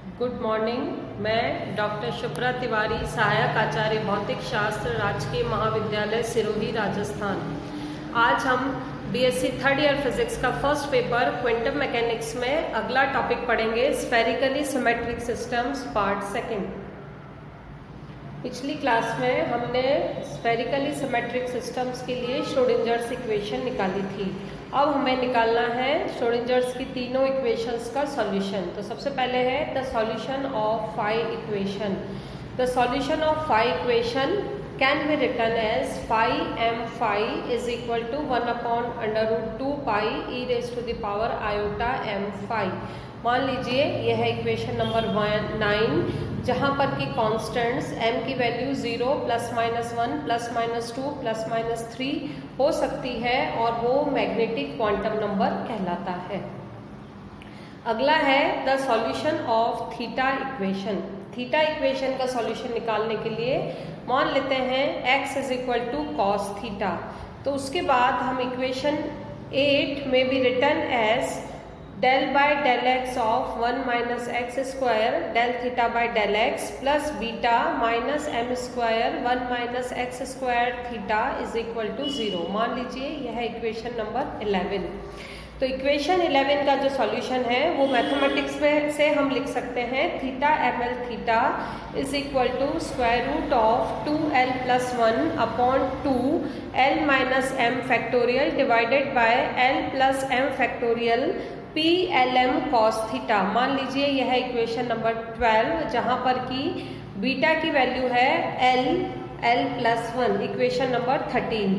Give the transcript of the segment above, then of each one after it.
Good morning. मैं doctor Shubhra Tiwari, सहायक आचार्य भौतिक शास्त्र, राजकीय महाविद्यालय सिरोही, राजस्थान। आज हम बीएससी थर्ड ईयर फिजिक्स का फर्स्ट पेपर क्वांटम मैकेनिक्स में अगला टॉपिक पढ़ेंगे, spherically symmetric systems part second. पिछली क्लास में हमने स्फेरिकली सिमेट्रिक सिस्टम्स के लिए श्रोडिंजर्स इक्वेशन निकाली थी। अब हमें निकालना है श्रोडिंजर्स की तीनों इक्वेशंस का सॉल्यूशन। तो सबसे पहले है the solution of phi equation. The solution of phi equation can be written as phi m phi is equal to 1/√2 pi e raise to the power iota m phi. मान लीजिए यह equation number 9, जहाँ पर कि constants m की value 0, ±1, ±2, ±3 हो सकती है और वो मैग्नेटिक क्वांटम नंबर कहलाता है। अगला है the solution of theta equation. Theta equation का सॉल्यूशन निकालने के लिए मान लेते हैं x = cos थीटा। तो उसके बाद हम इक्वेशन 8 में भी written as del by del x of 1 minus x square del theta by del x plus beta minus m square 1 minus x square theta is equal to 0। मान लीजिए यह equation number 11। तो इक्वेशन 11 का जो solution है वो mathematics में से हम लिख सकते हैं theta ml theta is equal to √2l + 1/2 l minus m factorial divided by l + m factorial PLM cos theta. मान लीजिए यह इक्वेशन नंबर 12, जहाँ पर कि बीटा की वैल्यू है l + 1। इक्वेशन नंबर 13,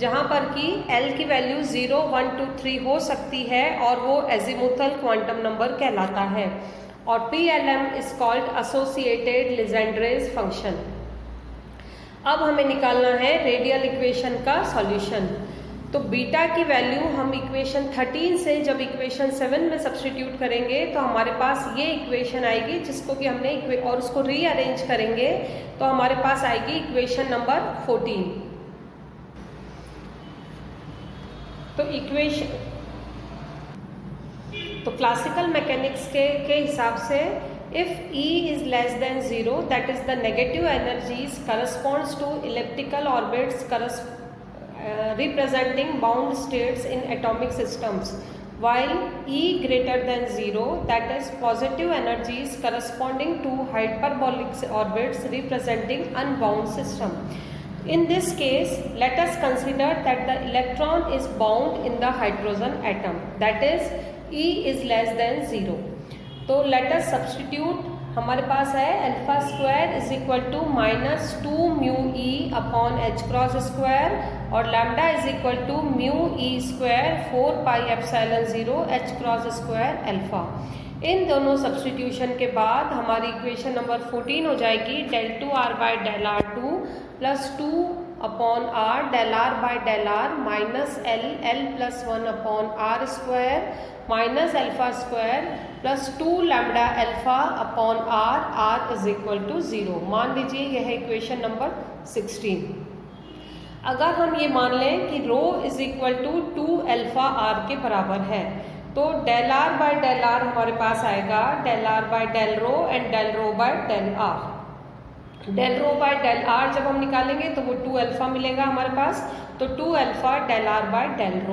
जहाँ पर कि l की वैल्यू 0, 1, 2, 3 हो सकती है और वो एजीमुथल क्वांटम नंबर कहलाता है। और PLM is called associated Legendre's function. अब हमें निकालना है रेडियल इक्वेशन का सॉल्यूशन। तो बीटा की वैल्यू हम इक्वेशन 13 से जब इक्वेशन 7 में सब्स्टिट्यूट करेंगे तो हमारे पास ये इक्वेशन आएगी, जिसको कि हमने और उसको रीअरेंज करेंगे तो हमारे पास आएगी इक्वेशन नंबर 14। तो क्लासिकल मैकेनिक्स के हिसाब से if E is less than 0, that is the negative energies corresponds to elliptical orbits representing bound states in atomic systems, while E greater than 0, that is positive energies corresponding to hyperbolic orbits representing unbound system. In this case, let us consider that the electron is bound in the hydrogen atom, that is E is less than 0. तो let us substitute। हमारे पास है α² = -2 μe/h² और lambda = μe² 4πε0 h²α। इन दोनों substitution के बाद हमारी equation number 14 हो जाएगी del2r/del r2 + 2/r del r/del r -l + 1/r² -α² + 2λ∝r r = 0। मान लीजिए यह इक्वेशन नंबर 16। अगर हम ये मान लें कि ρ = 2α/r के बराबर है तो del r/del r हमारे पास आएगा del r/del ρ and del ρ/del r। del ρ/del r जब हम निकालेंगे तो वो 2α मिलेगा हमारे पास, तो 2α del r/del ρ।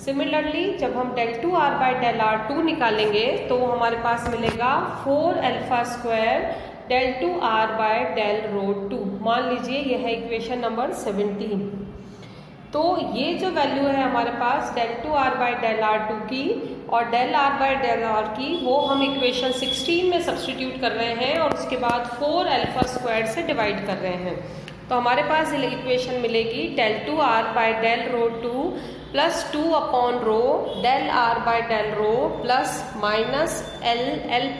सिमिलरली जब हम del2r/del r2 निकालेंगे तो हमारे पास मिलेगा 4α² del2r/del ρ2। मान लीजिए यह इक्वेशन नंबर 17। तो ये जो वैल्यू है हमारे पास del2r/del r2 की और del r/del r की, वो हम इक्वेशन 16 में सब्स्टिट्यूट कर रहे हैं और उसके बाद 4α² से डिवाइड कर रहे हैं। तो हमारे पास इक्वेशन मिलेगी del2r/del ρ2 + 2/ρ del r/del ρ plus -l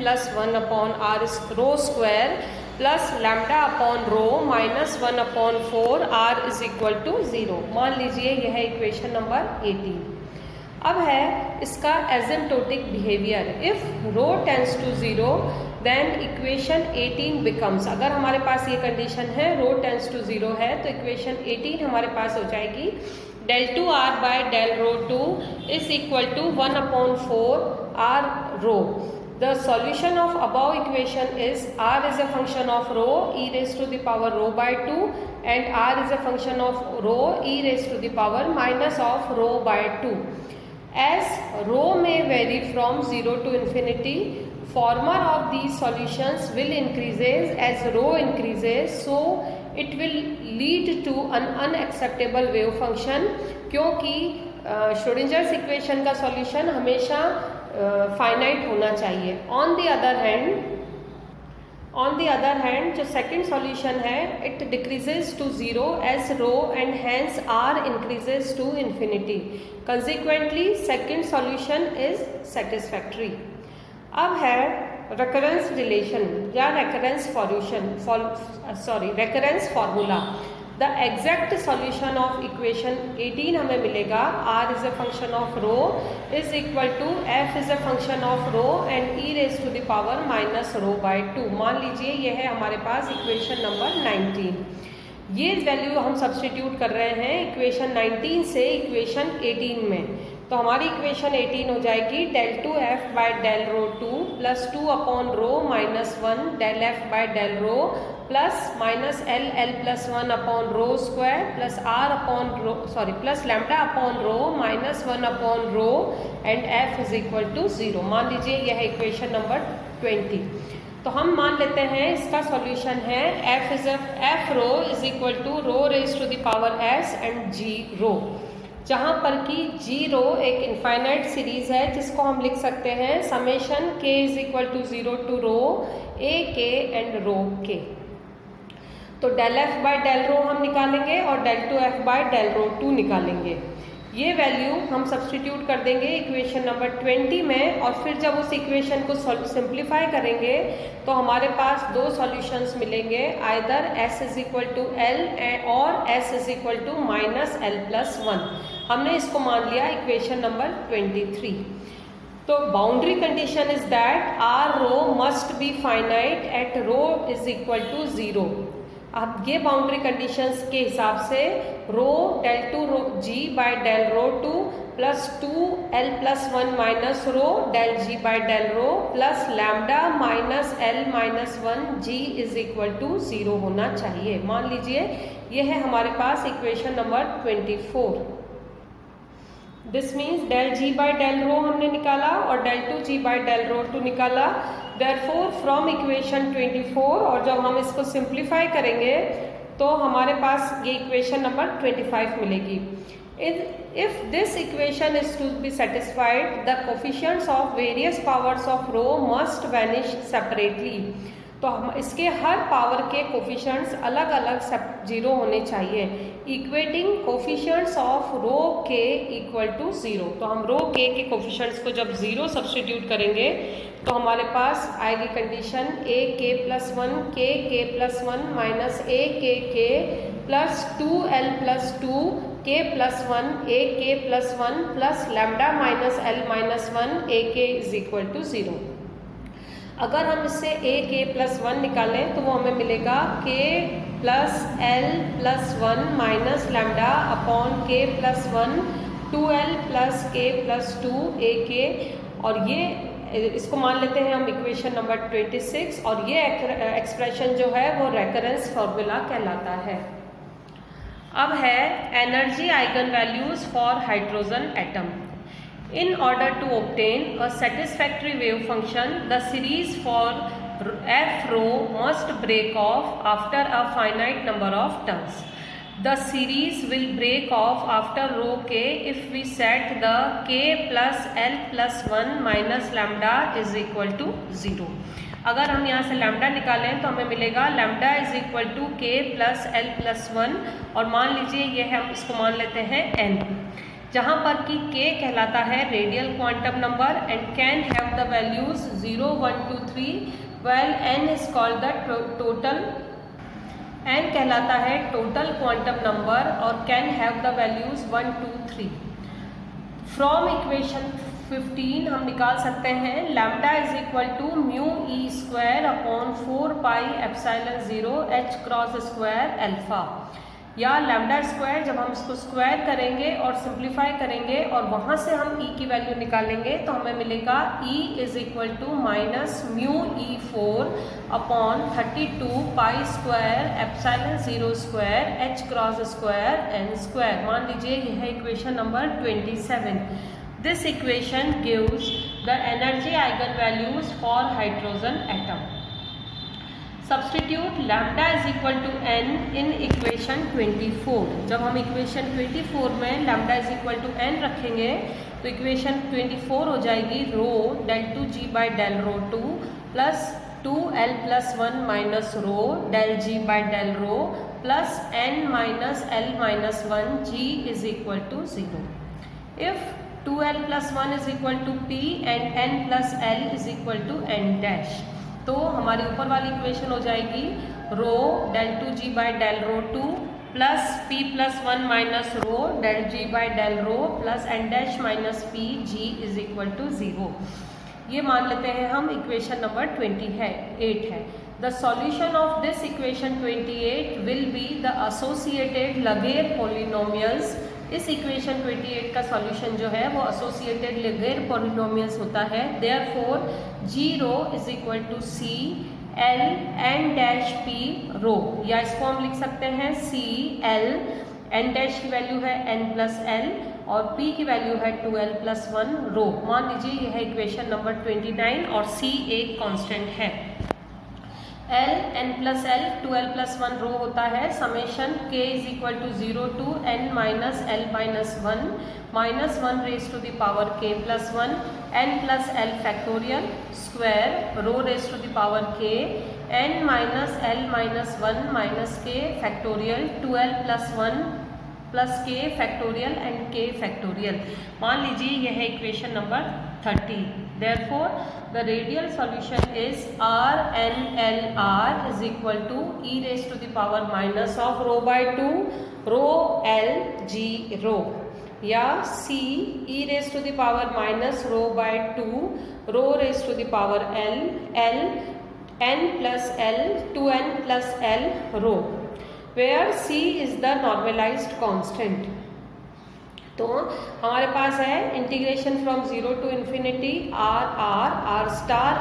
+ 1/r² plus λ/ρ -1/4 r = 0। मान लीजिए यह इक्वेशन नंबर 18। अब है इसका asymptotic behaviour. If ρ tends to 0 then equation 18 becomes. अगर हमारे पास ये कंडीशन है ρ टेंड्स टू 0 है तो इक्वेशन 18 हमारे पास हो जाएगी del2r/del ρ2 is equal to 1/4 r ρ। The solution of above equation is r is a function of rho e raised to the power rho by 2 and r is a function of rho e raised to the power minus of rho by 2. As rho may vary from 0 to infinity, former of these solutions will increases as rho increases, so it will lead to an unacceptable wave function, क्योंकि Schrodinger's equation का solution हमेशा finite होना चाहिए. On the other hand जो second solution है, it decreases to 0 as rho and hence r increases to infinity. Consequently second solution is satisfactory. अब है recurrence relation या recurrence formula. The exact solution of equation 18 हमें मिलेगा r is a function of rho is equal to f is a function of rho and e raise to the power minus rho by 2. मान लीजिए यह है हमारे पास equation number 19. ये value हम सब्स्टिट्यूट कर रहे हैं इक्वेशन 19 से इक्वेशन 18 में. तो हमारी इक्वेशन 18 हो जाएगी del two f by del rho 2 plus 2 upon rho minus 1 del f by del rho plus minus L plus 1 upon rho square plus r upon rho plus lambda upon rho minus 1 upon rho and f is equal to 0. मान लीजिए यह है equation number 20. तो हम मान लेते हैं इसका सॉल्यूशन है F rho is equal to rho raise to the power S and G rho, जहाँ पर कि जी रो एक इनफाइनाइट सीरीज है जिसको हम लिख सकते हैं summation k is equal to 0 to rho a k and rho k. तो del f by del rho हम निकालेंगे और del two f by del rho 2 निकालेंगे. ये वैल्यू हम सब्स्टिट्यूट कर देंगे इक्वेशन नंबर 20 में और फिर जब उस इक्वेशन को सिंप्लीफाई करेंगे तो हमारे पास दो सॉल्यूशंस मिलेंगे, either s is equal to L और s is equal to minus L plus 1. हमने इसको मान लिया इक्वेशन नंबर 23. तो boundary condition is that R rho must be finite at rho is equal to 0. अब ये बाउंड्री कंडीशंस के हिसाब से rho del two rho G by del rho 2 plus 2 L plus 1 minus rho del G by del rho plus lambda minus L minus 1 G is equal to 0 होना चाहिए. मान लीजिए ये है हमारे पास equation number 24. This means del G by del rho हमने निकाला और del two G by del rho 2 निकाला. Therefore from equation 24 और जब हम इसको सिंप्लीफाई करेंगे तो हमारे पास ये इक्वेशन नंबर 25 मिलेगी. If this equation is to be satisfied, the coefficients of various powers of rho must vanish separately. तो हम इसके हर पावर के कोफिशिएंट्स अलग अलग 0 होने चाहिए. इक्वेटिंग कोफिशिएंट्स ऑफ रो के इक्वल टू 0. तो हम रो के कोफिशिएंट्स को जब 0 सब्स्टिट्यूट करेंगे तो हमारे पास आएगी कंडीशन ए के प्लस 1 के प्लस 1 माइनस ए के प्लस 2 एल प्लस 2 के प्लस 1 ए के plus 1 plus lambda minus L minus 1 ए के इज इक्वल टू 0. अगर हम इससे ए के प्लस 1 निकालें तो वो हमें मिलेगा के plus L plus 1 minus lambda upon के प्लस 1 2l प्लस के प्लस 2 ए के. और ये इसको मान लेते हैं हम इक्वेशन नंबर 26 और ये एक्सप्रेशन जो है वो रेकरेंस फॉर्मूला कहलाता है. अब है energy eigen values for hydrogen atom. In order to obtain a satisfactory wave function, the series for f rho must break off after a finite number of turns. The series will break off after rho k if we set the k plus l plus 1 minus lambda is equal to 0. अगर हम यहाँ से lambda निकालें तो हमें मिलेगा lambda is equal to के plus L plus 1 और मान लीजिए ये हम इसको मान लेते हैं n, जहाँ पर कि k कहलाता है radial quantum number and can have the values 0 1 2 3 well n is called the total. n कहलाता है टोटल क्वांटम नंबर और can have the values 1 2 3. From equation 15 हम निकाल सकते हैं lambda is equal to mu e square upon 4 pi epsilon 0 h cross square alpha. या lambda square जब हम इसको स्क्वायर करेंगे और सिंप्लीफाई करेंगे और वहाँ से हम ई की वैल्यू निकालेंगे तो हमें मिलेगा e is equal to minus mu e 4 upon 32 pi square epsilon 0 square h cross square n square. मान लीजिए यह equation number 27। This equation gives the energy eigen values for hydrogen atom. Substitute lambda is equal to n in equation 24। जब हम equation 24 में lambda is equal to n रखेंगे तो equation 24 हो जाएगी rho del 2 ji by del rho 2 plus 2l plus 1 minus rho del G by del rho plus n minus l minus 1 g is equal to 0। If 2l plus 1 is equal to p and n plus l is equal to n dash, तो हमारी ऊपर वाली equation हो जाएगी rho del 2 ji by del rho 2 plus p plus 1 minus rho del G by del rho plus n dash minus p g is equal to 0। ये मान लेते हैं हम इक्वेशन नंबर 28 है। The solution of this equation 28 will be the associated लगेर polynomials. इस equation 28 का solution जो है वो एसोसिएटेड लगेर पॉलिनोमियल्स होता है। Therefore G rho is equal to C L N dash P rho, या इसको हम लिख सकते हैं सी एल एन डैश की वैल्यू है n प्लस एल और p की वैल्यू है 2l प्लस 1 रो। मान लीजिए यह इक्वेशन नंबर 29 और c एक कांस्टेंट है। l n plus l 2l plus 1 rho होता है summation k is equal to 0 to n minus l minus 1 minus 1 raise to the power k plus 1 n plus l factorial square rho raise to the power k n minus l minus 1 minus k factorial 2l plus 1 plus k factorial and k factorial. मान लीजिए यह है equation number 30। Therefore, the radial solution is RnLr is equal to e raised to the power minus of rho by 2 rho L G rho, या C e raised to the power minus rho by 2 rho raised to the power L L n plus L 2n plus L rho, where C is the normalized constant। तो हमारे पास है integration from 0 to infinity r star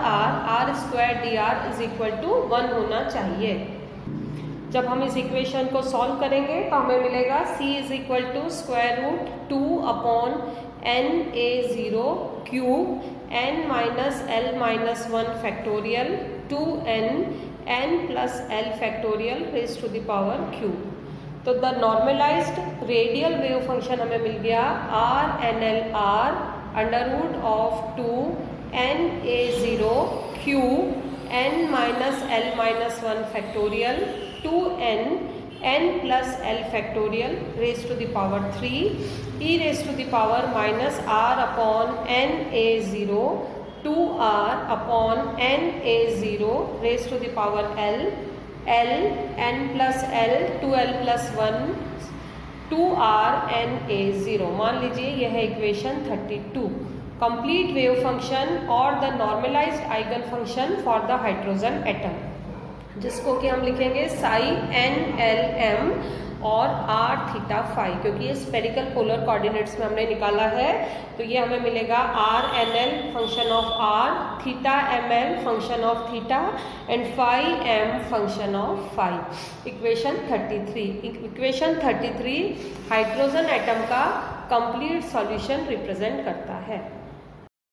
r square d r is equal to 1 होना चाहिए। जब हम इस equation को सॉल्व करेंगे तो हमें मिलेगा c is equal to square root 2 upon n a 0 cube n minus l minus 1 factorial 2n n plus l factorial raise to the power cube. तो the normalised radial wave function हमें मिल गया r n l r under root of 2 n a 0 cube n minus l minus 1 factorial 2n n plus l factorial raise to the power 3 e raise to the power minus r upon n a 0 2r upon n a 0 raise to the power l L n plus L 2l plus 1 2r n a 0। मान लीजिए यह है equation 32। Complete wave function और the normalised eigen function for the hydrogen atom, जिसको कि हम लिखेंगे psi n l m और r थीटा फाई, क्योंकि ये स्पेरिकल पोलर कोऑर्डिनेट्स में हमने निकाला है। तो ये हमें मिलेगा r n l function of r, theta m l function of theta and phi m function of phi. Equation 33। Equation 33 hydrogen atom का कंप्लीट सॉल्यूशन रिप्रेजेंट करता है।